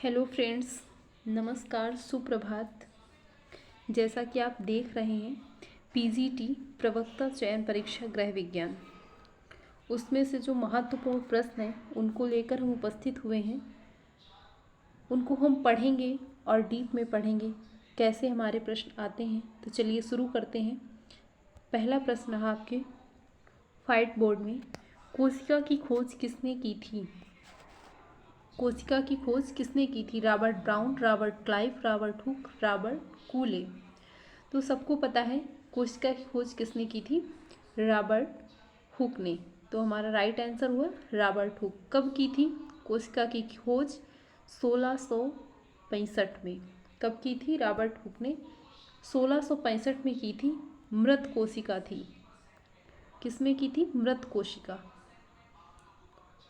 Hello friends, नमस्कार, सुप्रभात। जैसा कि आप देख रहे हैं पीजीटी प्रवक्ता चयन परीक्षा गृह विज्ञान, उसमें से जो महत्वपूर्ण प्रश्न हैं उनको लेकर हम उपस्थित हुए हैं। उनको हम पढ़ेंगे और डीप में पढ़ेंगे कैसे हमारे प्रश्न आते हैं। तो चलिए शुरू करते हैं। पहला प्रश्न रहा आपके व्हाइट बोर्ड में, कोशिका की खोज किसने की थी? कोशिका की खोज किसने की थी? Robert Brown, Robert Clive, Robert Hooke, Robert Cooley. तो सबको पता है कोशिका की खोज किसने की थी? रॉबर्ट हुक ने। तो हमारा राइट आंसर हुआ रॉबर्ट हुक। कब की थी कोशिका की खोज? 1665 में। कब की थी? रॉबर्ट हुक ने 1665 में की थी। मृत कोशिका थी। किसमें की थी? मृत कोशिका।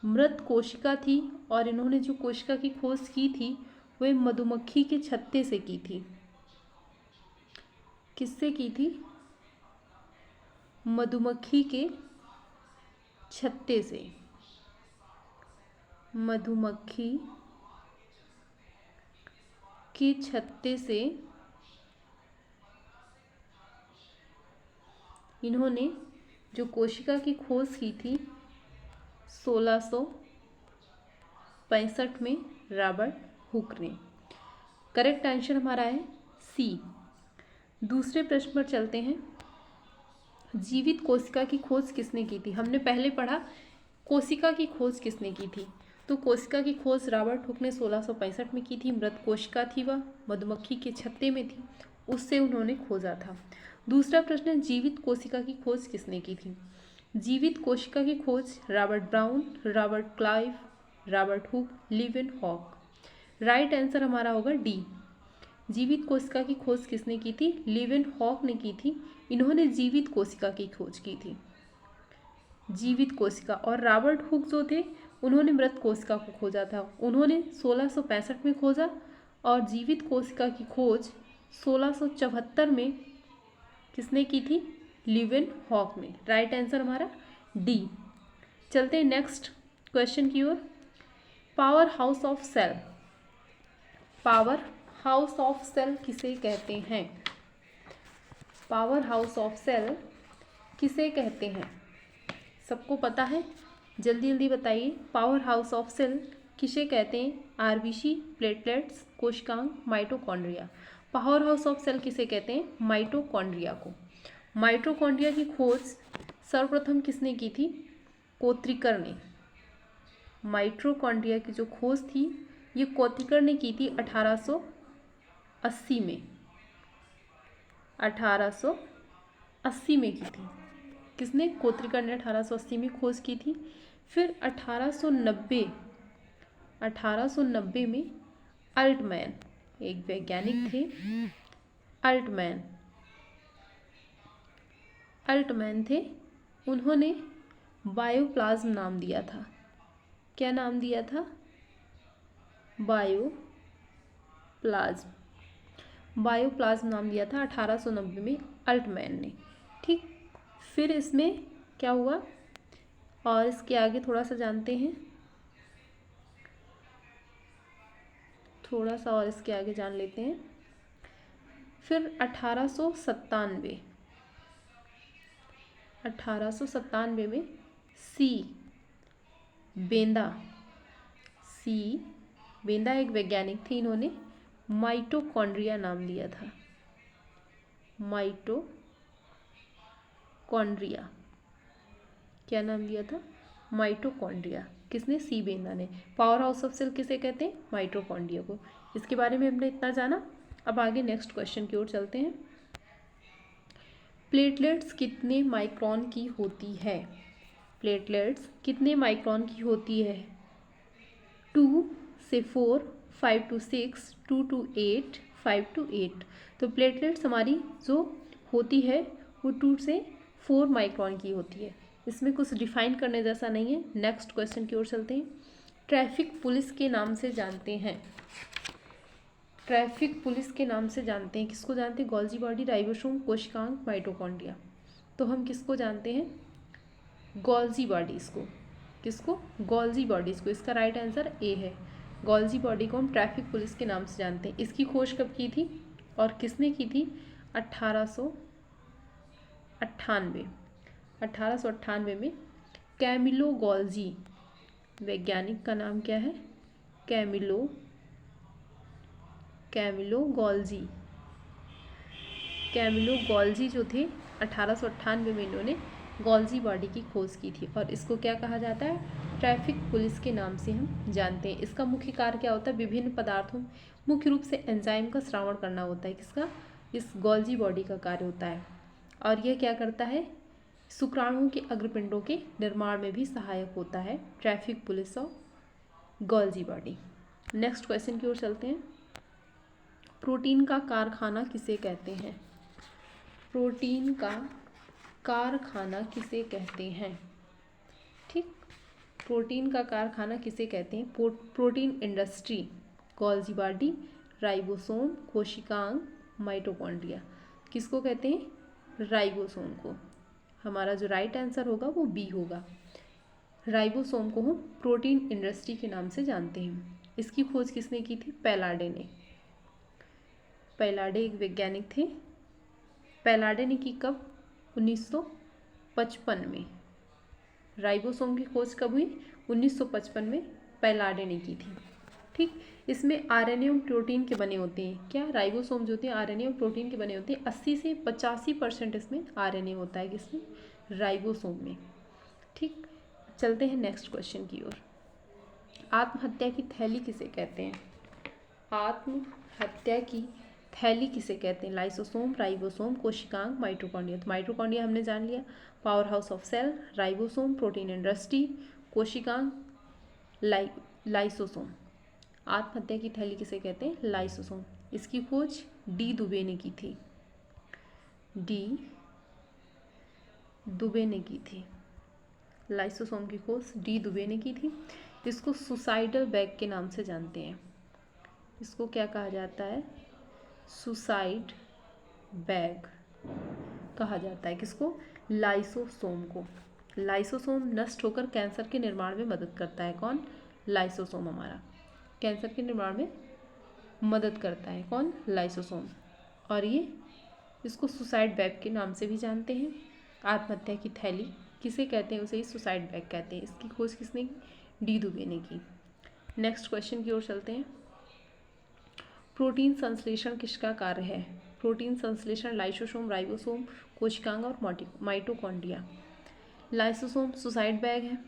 मृत कोशिका थी। और इन्होंने जो कोशिका की खोज की थी वह मधुमक्खी के छत्ते से की थी। किससे की थी? मधुमक्खी के छत्ते से। मधुमक्खी के छत्ते से इन्होंने जो कोशिका की खोज की थी 1665 में रॉबर्ट हुक ने। करेक्ट आंसर हमारा है सी। दूसरे प्रश्न पर चलते हैं। जीवित कोशिका की खोज किसने की थी? हमने पहले पढ़ा कोशिका की खोज किसने की थी। तो कोशिका की खोज रॉबर्ट हुक ने 1665 में की थी। मृत कोशिका थी, वह मधुमक्खी के छत्ते में थी, उससे उन्होंने खोजा था। दूसरा प्रश्न है, जीवित कोशिका की खोज किसने की थी? जीवित कोशिका की खोज Robert Brown, Robert Clive, Robert hook, Leeuwenhoek. Right answer हमारा होगा डी। जीवित कोशिका की खोज किसने की थी? लीवेनहॉक ने की थी। इन्होंने जीवित कोशिका की खोज की थी। जीवित कोशिका। और रॉबर्ट हुक जो थे उन्होंने मृत कोशिका को खोजा था। उन्होंने 1665 में खोजा और जीवित कोशिका की खोज 1674 में किसने की थी? लीवेनहॉक ने। राइट आंसर हमारा डी। चलते हैं नेक्स्ट क्वेश्चन की ओर। Power house of cell. Power house of cell किसे कहते हैं? पावर हाउस ऑफ सेल किसे कहते हैं? सबको पता है? जल्दी जल्दी बताइए। पावर हाउस ऑफ सेल किसे कहते हैं? आरबीसी, प्लेटलेट्स, कोशिकांग, mitochondria. Power house of cell किसे कहते हैं? माइटोकॉन्ड्रिया को। माइटोकॉन्ड्रिया की खोज सर्वप्रथम किसने की थी? कोत्रिकर ने। माइटोकॉन्ड्रिया की जो खोज थी ये कोत्रिकर ने की थी 1880 में। 1880 में की थी। किसने? कोत्रिकर ने 1880 में खोज की थी। फिर 1890 में अल्टमैन, एक वैज्ञानिक थे, अल्टमैन थे। उन्होंने बायोप्लाज्म नाम दिया था। क्या नाम दिया था? बायोप्लाज्म नाम दिया था 1890 में अल्टमैन ने। ठीक। फिर इसमें क्या हुआ और इसके आगे थोड़ा सा जानते हैं। थोड़ा सा और इसके आगे जान लेते हैं। फिर 1897 में सी बेंदा एक वैज्ञानिक थे। इन्होंने माइटोकॉन्ड्रिया नाम दिया था। माइटोकॉन्ड्रिया। क्या नाम दिया था? माइटोकॉन्ड्रिया। किसने? सी बेंदा ने। पावर हाउस ऑफ सेल किसे कहते हैं? माइटोकॉन्ड्रिया को। इसके बारे में हमने इतना जाना। अब आगे नेक्स्ट क्वेश्चन की ओर चलते हैं। प्लेटलेट्स कितने माइक्रोन की होती है? प्लेटलेट्स कितने माइक्रोन की होती है? 2 से 4, 5 to 6, 2 to 8, 5 to 8। तो प्लेटलेट्स हमारी जो होती है वो 2 से 4 माइक्रोन की होती है। इसमें कुछ डिफाइन करने जैसा नहीं है। नेक्स्ट क्वेश्चन की ओर चलते हैं। ट्रैफिक पुलिस के नाम से जानते हैं। ट्रैफिक पुलिस के नाम से जानते हैं। किसको जानते हैं? गोल्जी बॉडी, राइबोसोम, कोशिकांग, माइटोकॉन्ड्रिया। तो हम किसको जानते हैं? गोल्जी बॉडीज़ को। किसको? गोल्जी बॉडीज़ को। इसका राइट आंसर ए है। गॉल्जी बॉडी को हम ट्रैफिक पुलिस के नाम से जानते हैं। इसकी खोज कब की थी और किसने की थी? 1898 में कैमिलो गॉल्जी, वैज्ञानिक का नाम क्या है? कैमिलो गॉल्जी जो थे 1898 में इन्होंने गॉल्जी बॉडी की खोज की थी और इसको क्या कहा जाता है? ट्रैफिक पुलिस के नाम से हम जानते हैं। इसका मुख्य कार्य क्या होता है? विभिन्न पदार्थों, मुख्य रूप से एंजाइम का श्रावण करना होता है। किसका? इस गॉल्जी बॉडी का कार्य होता है। और यह क्या करता है? शुक्राणुओं के अग्रपिंडों के निर्माण में भी सहायक होता है ट्रैफिक पुलिस और गॉल्जी बॉडी। नेक्स्ट क्वेश्चन की ओर चलते हैं। प्रोटीन का कारखाना किसे कहते हैं? प्रोटीन का कारखाना किसे कहते हैं? ठीक, प्रोटीन का कारखाना किसे कहते हैं? Protein industry, Golgi body, ribosome, कोशिकांग, माइटोकॉन्ड्रिया। किसको कहते हैं? राइबोसोम को। हमारा जो राइट आंसर होगा वो बी होगा। राइबोसोम को हम प्रोटीन इंडस्ट्री के नाम से जानते हैं। इसकी खोज किसने की थी? पैलाडे ने। पैलाडे एक वैज्ञानिक थे। पैलाडे ने की कब? 1955 में। राइबोसोम की खोज कब हुई? 1955 में पैलाडे ने की थी। ठीक, इसमें आरएनए और प्रोटीन के बने होते हैं। क्या? राइबोसोम जो होते हैं आरएनए और प्रोटीन के बने होते हैं। 80 से 85% इसमें आरएनए होता है। किसमें? राइबोसोम में। ठीक, चलते हैं नेक्स्ट क्वेश्चन की ओर। आत्महत्या की थैली किसे कहते हैं? आत्महत्या की थैली किसे कहते हैं? लाइसोसोम, राइबोसोम, कोशिकांग, माइटोकॉन्ड्रिया। तो माइटोकॉन्ड्रिया हमने जान लिया, power house of cell, ribosome, protein industry, कोशिकांग, लाइसोसोम। आत्महत्या की थैली किसे कहते हैं? लाइसोसोम। इसकी खोज डी दुबे ने की थी। डी दुबे ने की थी। लाइसोसोम की खोज डी दुबे ने की थी। इसको सुसाइडल बैग के नाम से जानते हैं। इसको क्या कहा जाता है? सुसाइड बैग कहा जाता है। किसको? लाइसोसोम को। लाइसोसोम नष्ट होकर कैंसर के निर्माण में मदद करता है। कौन? लाइसोसोम हमारा कैंसर के निर्माण में मदद करता है। कौन? लाइसोसोम। और ये इसको सुसाइड बैग के नाम से भी जानते हैं। आत्महत्या की थैली किसे कहते हैं? उसे ही सुसाइड बैग कहते हैं। इसकी खोज किसने की? डी दुबे ने की। नेक्स्ट क्वेश्चन की ओर चलते हैं। प्रोटीन संश्लेषण किसका कार्य है? प्रोटीन संश्लेषण लाइसोसोम, राइबोसोम, कोशिकांग और माइटोकॉन्ड्रिया। लाइसोसोम सुसाइड बैग है,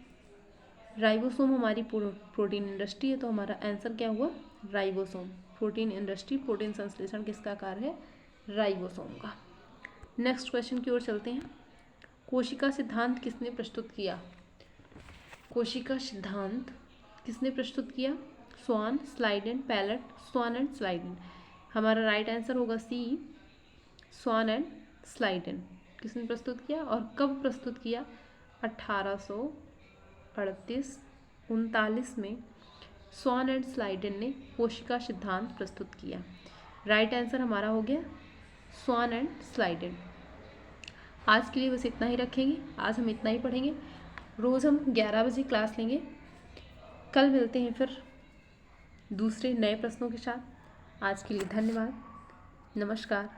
राइबोसोम हमारी प्रोटीन इंडस्ट्री है। तो हमारा आंसर क्या हुआ? राइबोसोम। प्रोटीन इंडस्ट्री, प्रोटीन संश्लेषण किसका कार्य है? राइबोसोम का। नेक्स्ट क्वेश्चन की ओर चलते हैं। कोशिका सिद्धांत किसने प्रस्तुत किया? कोशिका सिद्धांत किसने प्रस्तुत किया? Schwann, Schleiden, Palade. Schwann and Schleiden. हमारा राइट आंसर होगा सी, स्वान एंड स्लाइडेन। किसने प्रस्तुत किया और कब प्रस्तुत किया? 1838-39 में स्वान एंड स्लाइडेन ने कोशिका सिद्धांत प्रस्तुत किया। राइट आंसर हमारा हो गया स्वान एंड स्लाइडेन। आज के लिए बस इतना ही रखेंगे। आज हम इतना ही पढ़ेंगे। रोज़ हम 11 बजे क्लास लेंगे। कल मिलते हैं फिर दूसरे नए प्रश्नों के साथ। आज के लिए धन्यवाद। नमस्कार।